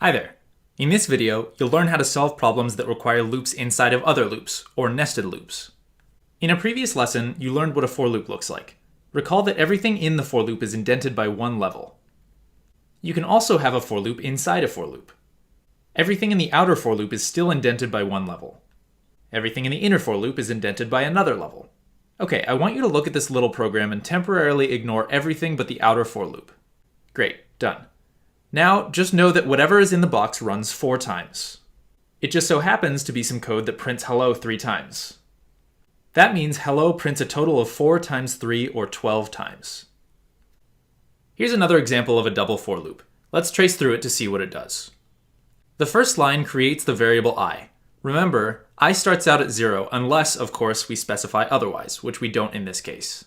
Hi there. In this video, you'll learn how to solve problems that require loops inside of other loops, or nested loops. In a previous lesson, you learned what a for loop looks like. Recall that everything in the for loop is indented by one level. You can also have a for loop inside a for loop. Everything in the outer for loop is still indented by one level. Everything in the inner for loop is indented by another level. Okay, I want you to look at this little program and temporarily ignore everything but the outer for loop. Great, done. Now, just know that whatever is in the box runs 4 times. It just so happens to be some code that prints hello 3 times. That means hello prints a total of 4 times 3 or 12 times. Here's another example of a double for loop. Let's trace through it to see what it does. The first line creates the variable I. Remember, I starts out at 0 unless, of course, we specify otherwise, which we don't in this case.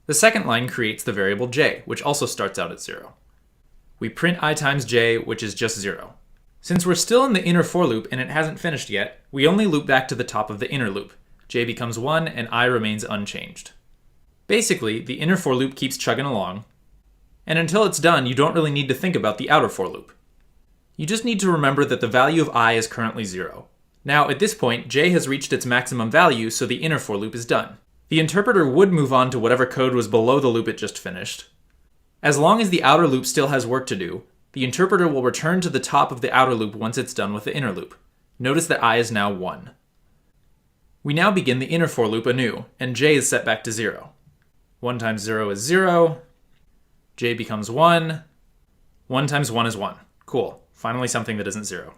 The second line creates the variable j, which also starts out at 0. We print I times j, which is just 0. Since we're still in the inner for loop and it hasn't finished yet, we only loop back to the top of the inner loop. J becomes 1 and I remains unchanged. Basically, the inner for loop keeps chugging along, and until it's done, you don't really need to think about the outer for loop. You just need to remember that the value of I is currently 0. Now, at this point, j has reached its maximum value, so the inner for loop is done. The interpreter would move on to whatever code was below the loop it just finished. As long as the outer loop still has work to do, the interpreter will return to the top of the outer loop once it's done with the inner loop. Notice that I is now 1. We now begin the inner for loop anew, and j is set back to 0. 1 times 0 is 0. J becomes 1. 1 times 1 is 1. Cool. Finally something that isn't 0.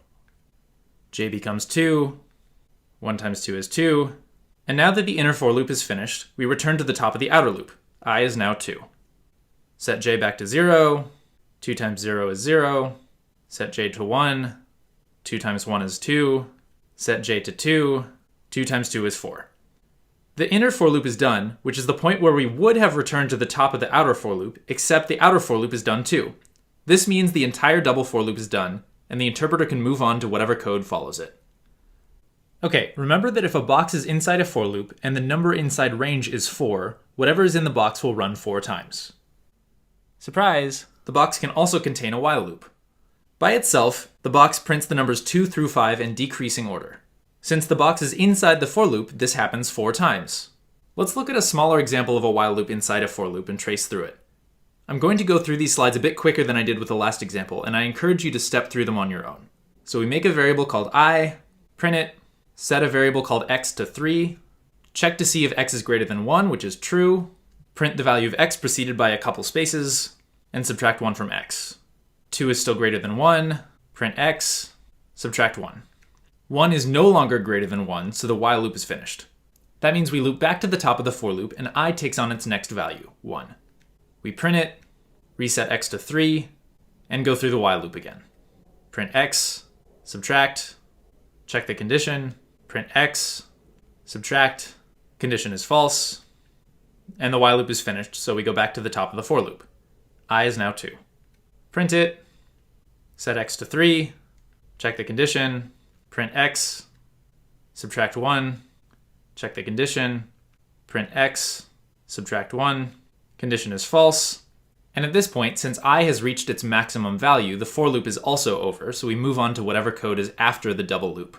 J becomes 2. 1 times 2 is 2. And now that the inner for loop is finished, we return to the top of the outer loop. I is now 2. Set j back to 0. 2 times 0 is 0. Set j to 1. 2 times 1 is 2. Set j to 2. 2 times 2 is 4. The inner for loop is done, which is the point where we would have returned to the top of the outer for loop, except the outer for loop is done too. This means the entire double for loop is done, and the interpreter can move on to whatever code follows it. Okay, remember that if a box is inside a for loop and the number inside range is 4, whatever is in the box will run 4 times. Surprise! The box can also contain a while loop. By itself, the box prints the numbers 2 through 5 in decreasing order. Since the box is inside the for loop, this happens 4 times. Let's look at a smaller example of a while loop inside a for loop and trace through it. I'm going to go through these slides a bit quicker than I did with the last example, and I encourage you to step through them on your own. So we make a variable called I, print it, set a variable called x to 3, check to see if x is greater than 1, which is true, print the value of x preceded by a couple spaces, and subtract 1 from x. 2 is still greater than 1, print x, subtract 1. 1 is no longer greater than 1, so the while loop is finished. That means we loop back to the top of the for loop, and I takes on its next value, 1. We print it, reset x to 3, and go through the while loop again. Print x, subtract, check the condition, print x, subtract, condition is false, and the while loop is finished, so we go back to the top of the for loop. I is now 2. Print it, set x to 3, check the condition, print x, subtract 1, check the condition, print x, subtract 1, condition is false, and at this point, since I has reached its maximum value, the for loop is also over, so we move on to whatever code is after the double loop.